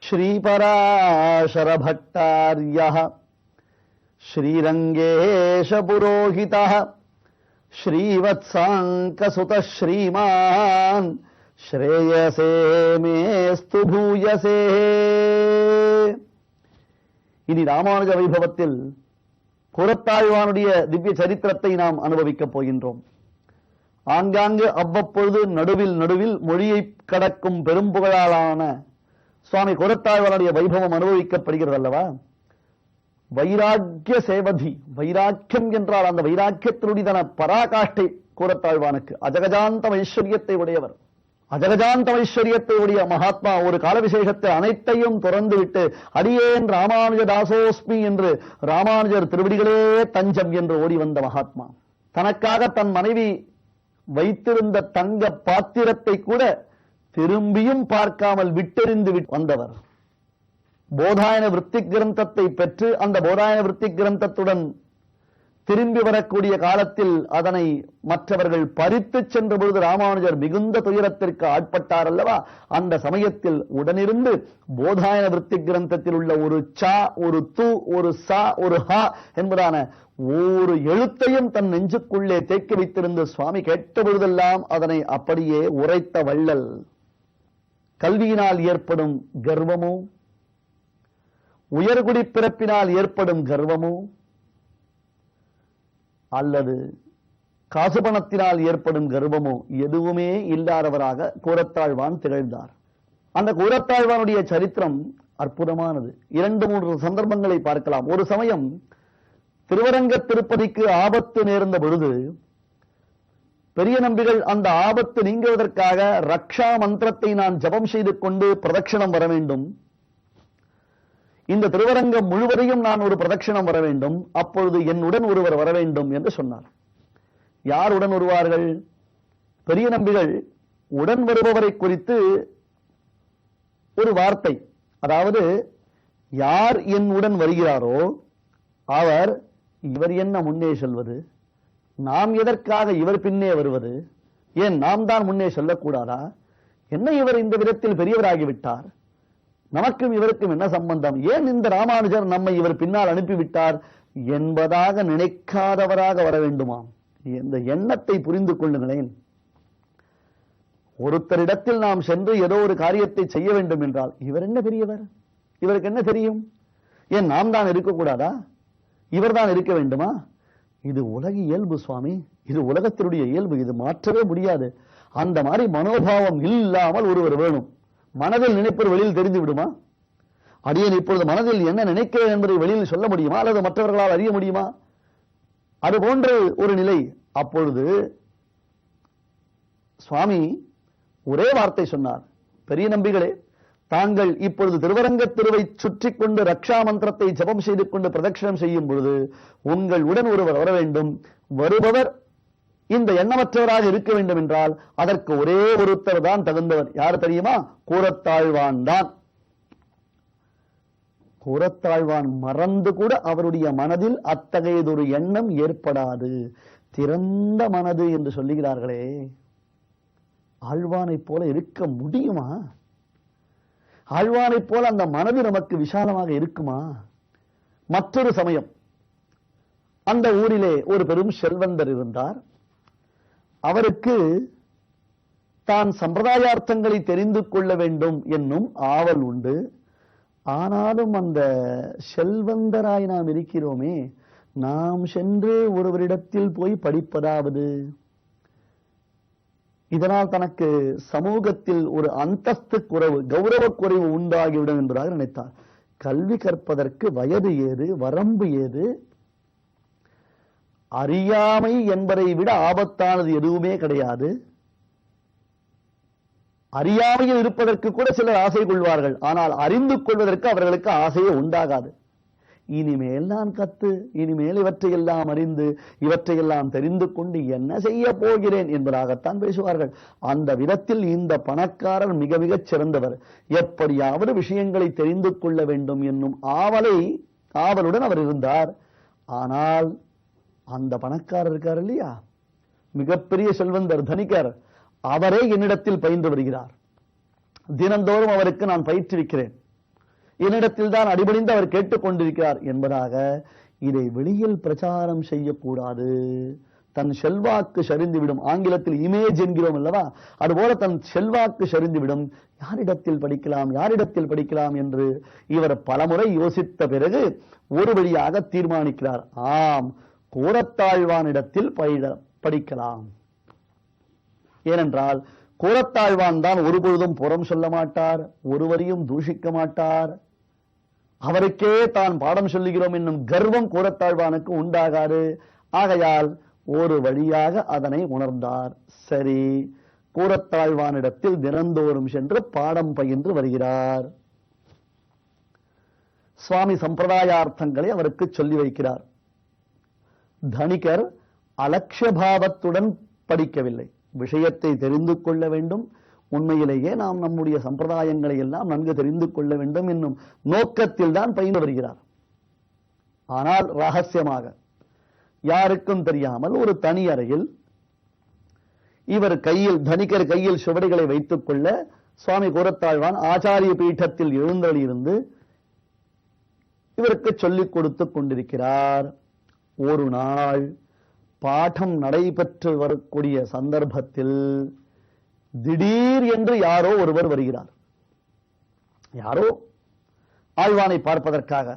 ஸ்ரீபராசர பட்டார்யः ஸ்ரீரங்கேஷ புரோஹிதः ஸ்ரீவத்சாங்கசுத ஸ்ரீமான் ஸ்ரேயசே மேஸ்து பூயசே. இனி ராமானுஜ வைபவத்தில் கூரத்தாழ்வானுடைய திவ்ய சரித்திரத்தை நாம் அனுபவிக்கப் போகின்றோம். ஆங்காங்கு அவ்வப்பொழுது நடுவில் நடுவில் மொழியை கடக்கும் பெரும்புகழாலான சுவாமி கூரத்தாழ்வானுடைய வைபவம் அனுபவிக்கப்படுகிறது அல்லவா? வைராக்கிய சேவதி, வைராக்கியம் என்றால் அந்த வைராக்கியத்தினுடைய பராகாஷ்டை கூரத்தாழ்வானுக்கு. அஜகஜாந்த ஐஸ்வர்யத்தை உடையவர், அஜகஜாந்த ஐஸ்வர்யத்தை உடைய மகாத்மா. ஒரு கால விசேஷத்தை அனைத்தையும் துறந்து விட்டு அடியேன் ராமானுஜ தாசோஸ்மி என்று ராமானுஜர் திருவடிகளே தஞ்சம் என்று ஓடி வந்த மகாத்மா. தனக்காக தன் மனைவி வைத்திருந்த தங்க பாத்திரத்தை கூட திரும்பியும் பார்க்காமல் விட்டெறிந்து வந்தவர். போதாயன விருத்தி கிரந்தத்தை பெற்று அந்த போதாயன விருத்தி கிரந்தத்துடன் திரும்பி வரக்கூடிய காலத்தில் அதனை மற்றவர்கள் பறித்து சென்ற பொழுது ராமானுஜர் மிகுந்த துயரத்திற்கு ஆட்பட்டார் அல்லவா? அந்த சமயத்தில் உடனிருந்து போதாயன விருத்தி கிரந்தத்தில் உள்ள ஒரு சா, ஒரு து, ஒரு சா, ஒரு ஹா என்பதான ஒரு எழுத்தையும் தன் நெஞ்சுக்குள்ளே தேக்கி வைத்திருந்த சுவாமி கேட்ட பொழுதெல்லாம் அதனை அப்படியே உரைத்த வள்ளல். கல்வியினால் ஏற்படும் கர்வமோ, உயர்குடி பிறப்பினால் ஏற்படும் கர்வமோ, அல்லது காசுபணத்தினால் ஏற்படும் கர்வமோ எதுவுமே இல்லாதவராக கூரத்தாழ்வான் திகழ்ந்தார். அந்த கூரத்தாழ்வானுடைய சரித்திரம் அற்புதமானது. 2-3 சந்தர்ப்பங்களை பார்க்கலாம். ஒரு சமயம் திருவரங்க திருப்பதிக்கு ஆபத்து நேர்ந்த பொழுது பெரிய நம்பிகள் அந்த ஆபத்து நீங்குவதற்காக ரக்ஷா மந்திரத்தை நான் ஜபம் செய்து கொண்டு பிரதட்சணம் வர வேண்டும், இந்த திருவரங்கம் முழுவதையும் நான் ஒரு பிரதட்சணம் வர வேண்டும், அப்பொழுது என்னுடன் ஒருவர் வர வேண்டும் என்று சொன்னார். யார் உடன் வருவார்கள்? பெரிய நம்பிகள் உடன் வருபவரை குறித்து ஒரு வார்த்தை, அதாவது யார் என் உடன் வருகிறாரோ அவர், இவர் என்ன முன்னே செல்வது, நாம் எதற்காக இவர் பின்னே வருவது, ஏன் நாம் தான் முன்னே செல்லக்கூடாதா, என்ன இவர் இந்த விதத்தில் பெரியவராகிவிட்டார், நமக்கும் இவருக்கும் என்ன சம்பந்தம், ஏன் இந்த ராமானுஜர் நம்மை இவர் பின்னால் அனுப்பிவிட்டார் என்பதாக நினைக்காதவராக வர வேண்டுமாம். இந்த எண்ணத்தை புரிந்து கொள்ளுங்களேன். ஒருத்தரிடத்தில் நாம் சென்று ஏதோ ஒரு காரியத்தை செய்ய வேண்டும் என்றால் இவர் என்ன பெரியவர், இவருக்கு என்ன தெரியும், ஏன் நாம் தான் இருக்கக்கூடாதா, இவர் தான் இருக்க வேண்டுமா? இது உலக இயல்பு சுவாமி, இது உலகத்தினுடைய இயல்பு, இது மாற்றவே முடியாது. அந்த மாதிரி மனோபாவம் இல்லாமல் ஒருவர் வேணும். மனதில் நினைப்பது வெளியில் தெரிந்து விடுமா? அடியேன் இப்பொழுது மனதில் என்ன நினைக்கிறேன் என்பதை வெளியில் சொல்ல முடியுமா, அல்லது மற்றவர்களால் அறிய முடியுமா? அது போன்ற ஒரு நிலை. அப்பொழுது சுவாமி ஒரே வார்த்தை சொன்னார், பெரிய நம்பிகளே, தாங்கள் இப்பொழுது திருவரங்க திருவை சுற்றி கொண்டு ரக்ஷா மந்திரத்தை ஜபம் செய்து கொண்டு பிரதட்சணம் செய்யும் பொழுது உங்கள் உடன் ஒருவர் வர வேண்டும். வருபவர் இந்த எண்ணமற்றவராக இருக்க வேண்டும் என்றால் அதற்கு ஒரே ஒருத்தர் தான் தகுந்தவர். யார் தெரியுமா? கூரத்தாழ்வான் தான். கூரத்தாழ்வான் மறந்து கூட அவருடைய மனதில் அத்தகையதொரு எண்ணம் ஏற்படாது. திறந்த மனது என்று சொல்லுகிறார்களே, ஆழ்வானை போல இருக்க முடியுமா? ஆழ்வானை போல அந்த மனது நமக்கு விசாலமாக இருக்குமா? மற்றொரு சமயம் அந்த ஊரிலே ஒரு பெரும் செல்வந்தர் இருந்தார். அவருக்கு தான் சம்பிரதாயார்த்தங்களை தெரிந்து கொள்ள வேண்டும் என்னும் ஆவல் உண்டு. ஆனாலும் அந்த செல்வந்தராய் நாம் இருக்கிறோமே, நாம் சென்று ஒருவரிடத்தில் போய் படிப்பதாவது, இதனால் தனக்கு சமூகத்தில் ஒரு அந்தஸ்து குறைவு, கௌரவ குறைவு உண்டாகிவிடும் என்பதாக நினைத்தார். கல்வி கற்பதற்கு வயது ஏது, வரம்பு ஏது? அறியாமை என்பதை விட ஆபத்தானது எதுவுமே கிடையாது. அறியாமையில் இருப்பதற்கு கூட சிலர் ஆசை கொள்வார்கள், ஆனால் அறிந்து கொள்வதற்கு அவர்களுக்கு ஆசையே உண்டாகாது. இனிமேல் நான் கத்து, இனிமேல் இவற்றையெல்லாம் அறிந்து இவற்றையெல்லாம் தெரிந்து கொண்டு என்ன செய்ய போகிறேன் என்பதாகத்தான் பேசுவார்கள். அந்த விதத்தில் இந்த பணக்காரர் மிக மிகச் சிறந்தவர். எப்படியாவது விஷயங்களை தெரிந்து கொள்ள வேண்டும் என்னும் ஆவலுடன் அவர் இருந்தார். ஆனால் அந்த பணக்காரர் இருக்கார் இல்லையா, மிகப்பெரிய செல்வந்தர், தனிகர், அவரே என்னிடத்தில் பயின்று வருகிறார். தினந்தோறும் அவருக்கு நான் பயிற்றுவிக்கிறேன். என்னிடத்தில் தான் அடிபணிந்து அவர் கேட்டுக்கொண்டிருக்கிறார் என்பதாக இதை வெளியில் பிரச்சாரம் செய்யக்கூடாது. தன் செல்வாக்கு சரிந்துவிடும். ஆங்கிலத்தில் இமேஜ் என்கிறோம் அல்லவா, அதுபோல தன் செல்வாக்கு சரிந்துவிடும். யாரிடத்தில் படிக்கலாம், யாரிடத்தில் படிக்கலாம் என்று இவர் பலமுறை யோசித்த பிறகு ஒரு வழியாக தீர்மானிக்கிறார். ஆம், கூரத்தாழ்வானிடத்தில் படிக்கலாம். ஏனென்றால் கூரத்தாழ்வான் தான் ஒருபொழுதும் புறம் சொல்ல மாட்டார், ஒருவரையும் தூஷிக்க மாட்டார். அவருக்கே தான் பாடம் சொல்லுகிறோம் என்னும் கர்வம் கூரத்தாழ்வானுக்கு உண்டாகாது. ஆகையால் ஒரு வழியாக அதனை உணர்ந்தார். சரி, கூரத்தாழ்வானிடத்தில் தினந்தோறும் சென்று பாடம் பயின்று வருகிறார். சுவாமி சம்பிரதாயார்த்தங்களை அவருக்கு சொல்லி வைக்கிறார். தனிகர் அலட்சியபாவத்துடன் படிக்கவில்லை. விஷயத்தை தெரிந்து கொள்ள வேண்டும், உண்மையிலேயே நாம் நம்முடைய சம்பிரதாயங்களை எல்லாம் நன்கு தெரிந்து கொள்ள வேண்டும் என்னும் நோக்கத்தில் தான் பயின்று வருகிறார். ஆனால் ரகசியமாக யாருக்கும் தெரியாமல் ஒரு தனி அறையில் இவர் கையில், தனிகர் கையில் சுவடிகளை வைத்துக் கொள்ள சுவாமி கூரத்தாழ்வான் ஆச்சாரிய பீட்டத்தில் எழுந்தளியிருந்து இவருக்கு சொல்லிக் கொடுத்துக் கொண்டிருக்கிறார். ஒரு நாள் பாடம் நடைபெற்று வரக்கூடிய சந்தர்ப்பத்தில் திடீர் என்று யாரோ ஒருவர் வருகிறார். யாரோ ஆழ்வானை பார்ப்பதற்காக.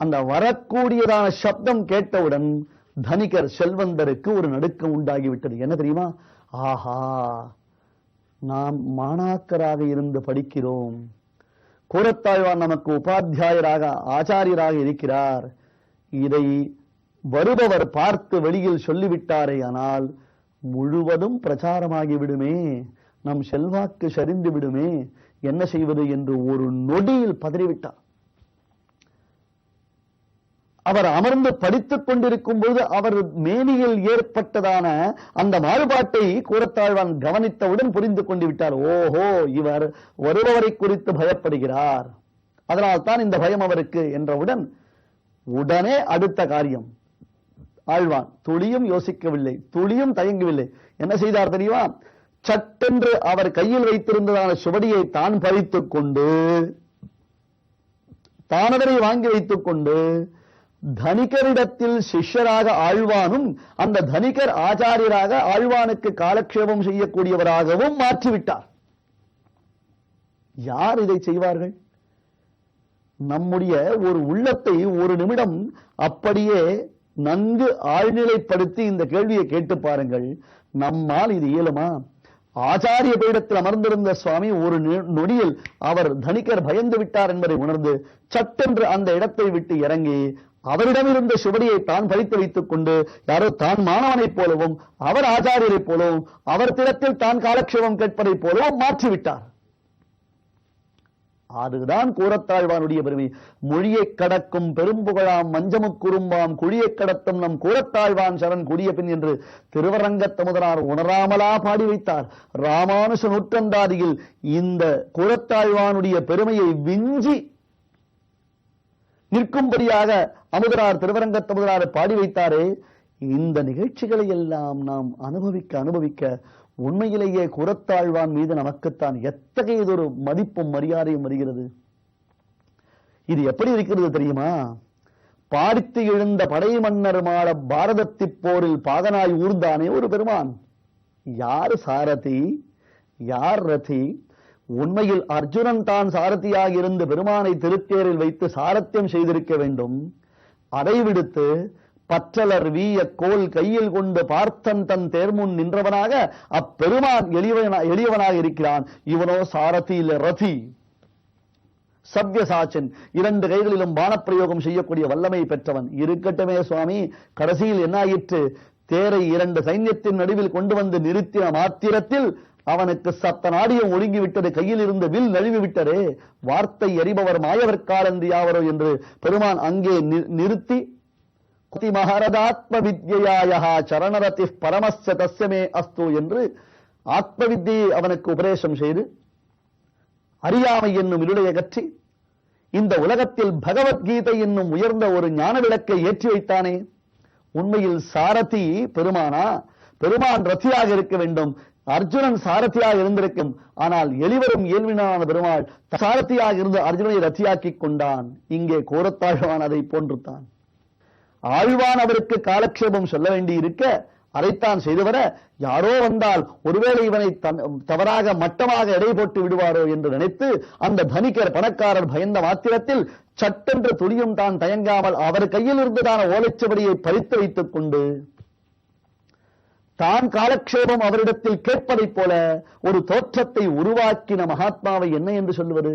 அந்த வரக்கூடியதான சப்தம் கேட்டவுடன் தனிகர் செல்வந்தருக்கு ஒரு நடுக்கம் உண்டாகிவிட்டது. என்ன தெரியுமா? ஆஹா, நாம் மாணாக்கராக இருந்து படிக்கிறோம், கூரத்தாழ்வான் நமக்கு உபாத்தியாயராக ஆச்சாரியராக இருக்கிறார். இதை வருபவர் பார்த்து வெளியில் சொல்லிவிட்டாரே, ஆனால் முழுவதும் பிரச்சாரமாகி விடுமே, நம் செல்வாக்கு சரிந்து விடுமே, என்ன செய்வது என்று ஒரு நொடியில் பதறிவிட்டார். அவர் அமர்ந்து படித்துக் கொண்டிருக்கும் போது அவர் மேனியில் ஏற்பட்டதான அந்த மாறுபாட்டை கூரத்தாழ்வான் கவனித்தவுடன் புரிந்து கொண்டு விட்டார். ஓஹோ, இவர் வருபவரை குறித்து பயப்படுகிறார், அதனால் தான் இந்த பயம் அவருக்கு என்றவுடன் உடனே அடுத்த காரியம். ஆழ்வான் துளியும் யோசிக்கவில்லை, துளியும் தயங்கவில்லை. என்ன செய்தார் தெரியுமா? சட்டென்று அவர் கையில் வைத்திருந்ததான சுவடியை தான் பறித்துக் கொண்டு, தானவரை வாங்கி வைத்துக் கொண்டு, தனிகரிடத்தில் சிஷ்யராக ஆழ்வானும் அந்த தனிகர் ஆச்சாரியராக ஆழ்வானுக்கு காலக்ஷேபம் செய்யக்கூடியவராகவும் மாற்றிவிட்டார். யார் இதை செய்வார்கள்? நம்முடைய ஒரு உள்ளத்தை ஒரு நிமிடம் அப்படியே நன்கு ஆழ்நிலைப்படுத்தி இந்த கேள்வியை கேட்டு பாருங்கள். நம்மால் இது இயலுமா? ஆச்சாரிய பீடத்தில் அமர்ந்திருந்த சுவாமி ஒரு நொடியில் அவர் தனிகர் பயந்து விட்டார் என்பதை உணர்ந்து சட்டென்று அந்த இடத்தை விட்டு இறங்கி அவரிடமிருந்த சுவடியை தான் பறித்து வைத்துக் கொண்டு யாரோ தான் மாணவனைப் போலவும் அவர் ஆச்சாரியரைப் போலவும் அவர் திறத்தில் தான் காலக்ஷேபம் கேட்பதைப் போலவும் மாற்றிவிட்டார். அதுதான் கூரத்தாழ்வானுடைய பெருமை. மொழியை கடக்கும் பெரும்புகழாம் மஞ்சமுக்குறும்பாம் குழியை கடத்தும் நம் கூரத்தாழ்வான் சரண் குடிய பின் என்று திருவரங்கத்தமுதனார் உணராமலா பாடி வைத்தார். ராமானுஷ நூற்றந்தாதியில் இந்த கூரத்தாழ்வானுடைய பெருமையை விஞ்சி நிற்கும்படியாக அமுதனார் திருவரங்கத்தமுதனார் பாடி வைத்தாரே. இந்த நிகழ்ச்சிகளை எல்லாம் நாம் அனுபவிக்க உண்மையிலேயே கூரத்தாழ்வான் மீது நமக்குத்தான் எத்தகையதொரு மதிப்பும் மரியாதையும் வருகிறது. இது எப்படி இருக்கிறது தெரியுமா? பாடித்து எழுந்த படை மன்னர் மாட பாரதத்தி போரில் பாகனாய் ஊர்ந்தானே ஒரு பெருமான். யார் சாரதி, யார் ரதி? உண்மையில் அர்ஜுனன் தான் சாரதியாக இருந்து பெருமானை திருத்தேரில் வைத்து சாரத்தியம் செய்திருக்க வேண்டும். அதை விடுத்து பற்றலர் வீய கோல் கையில் கொண்டு பார்த்தன் தன் தேர்முன் நின்றவனாக அப்பெருமான் எளியவனாக இருக்கிறான். இவனோ சாரதி இல்ல, ரதி, சவ்யசாச்சன், இரண்டு கைகளிலும் பானப்பிரயோகம் செய்யக்கூடிய வல்லமை பெற்றவன். இருக்கட்டுமே சுவாமி, கடைசியில் என்ன ஆயிற்று? தேரை இரண்டு சைன்யத்தின் நடுவில் கொண்டு வந்து நிறுத்தின மாத்திரத்தில் அவனுக்கு சப்த நாடியம் ஒழுங்கிவிட்டது, கையில் இருந்த வில் நழுவி விட்டதே. வார்த்தை அறிபவர் மாயவர்காலந்தி யாவரோ என்று பெருமான் அங்கே நிறுத்தி மகாரதாத்ம வித்யாயா சரணரதி பரமஸ்ய தஸ்யமே அஸ்து என்று ஆத்ம வித்தியை அவனுக்கு உபதேசம் செய்து அறியாமை என்னும் இருளை அகற்றி இந்த உலகத்தில் பகவத்கீதை என்னும் உயர்ந்த ஒரு ஞான விளக்கை ஏற்றி வைத்தானே. உண்மையில் சாரதி பெருமானா? பெருமான் ரத்தியாக இருக்க வேண்டும். அர்ஜுனன் சாரதியாக இருந்திருக்கும். ஆனால் எளிவரும் இயல்பினான பெருமாள் சாரதியாக இருந்து அர்ஜுனனை ரத்தியாக்கிக் கொண்டான். இங்கே கோரத்தாழ்வான் அதை போன்றுத்தான். ஆழ்வான் அவருக்கு காலக்ஷேபம் சொல்ல வேண்டி இருக்க அதைத்தான் செய்து வர, யாரோ வந்தால் ஒருவேளை இவனை தவறாக மட்டமாக எடை போட்டு விடுவாரோ என்று நினைத்து அந்த தனிகர் பணக்காரர் பயந்த மாத்திரத்தில் சட்டென்று துளியும் தான் தயங்காமல் அவர் கையில் இருந்ததான ஓலைச்சுவடியை பறித்து வைத்துக் கொண்டு தான் காலக்ஷேபம் அவரிடத்தில் கேட்பதைப் போல ஒரு தோற்றத்தை உருவாக்கின மகாத்மாவை என்ன என்று சொல்லுவது?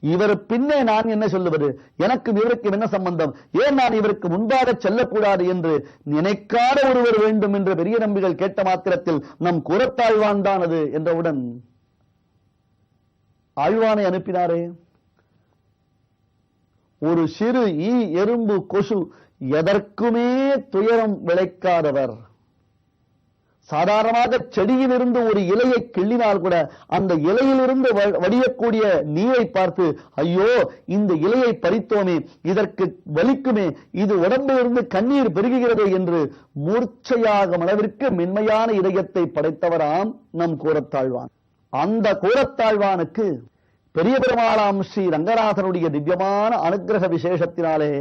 இவர் பின்னே நான் என்ன சொல்லுவது? எனக்கும் இவருக்கும் என்ன சம்பந்தம்? ஏன் நான் இவருக்கு முன்பாக செல்லக்கூடாது என்று நினைக்காத ஒருவர் வேண்டும் என்று பெரிய நம்பிகள் கேட்ட மாத்திரத்தில் நம் கூரத்தாழ்வான் தான் அது என்றவுடன் ஆழ்வானை அனுப்பினாரே. ஒரு சிறு ஈ, எறும்பு, கொசு எதற்குமே துயரம் விளைக்காதவர். சாதாரணமாக செடியிலிருந்து ஒரு இலையை கிள்ளினால் கூட அந்த இலையிலிருந்து வடியக்கூடிய நீரை பார்த்து, ஐயோ இந்த இலையை பறித்தோமே, இதற்கு வலிக்குமே, இது உடம்பிலிருந்து கண்ணீர் பெருகுகிறது என்று மூர்ச்சையாகும் அளவிற்கு மென்மையான இதயத்தை படைத்தவராம் நம் கூரத்தாழ்வான். அந்த கூரத்தாழ்வானுக்கு பெரிய பெருமாளாம் ஸ்ரீ ரங்கநாதனுடைய திவ்யமான அனுக்கிரக விசேஷத்தினாலே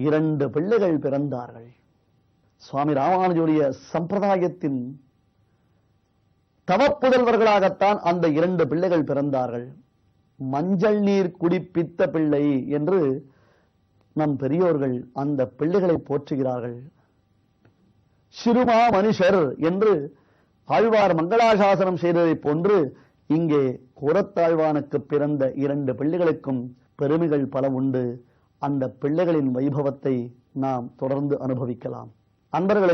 2 பிள்ளைகள் பிறந்தார்கள். சுவாமி ராமானுஜருடைய சம்பிரதாயத்தின் தவப்புதல்வர்களாகத்தான் அந்த 2 பிள்ளைகள் பிறந்தார்கள். மஞ்சள் நீர் குடிப்பித்த பிள்ளை என்று நம் பெரியோர்கள் அந்த பிள்ளைகளை போற்றுகிறார்கள். சிறுமா மனுஷர் என்று ஆழ்வார் மங்களாசாசனம் செய்ததை போன்று இங்கே கூரத்தாழ்வானுக்கு பிறந்த 2 பிள்ளைகளுக்கும் பெருமைகள் பல உண்டு. அந்த பிள்ளைகளின் வைபவத்தை நாம் தொடர்ந்து அனுபவிக்கலாம். அன்பர்களுக்கு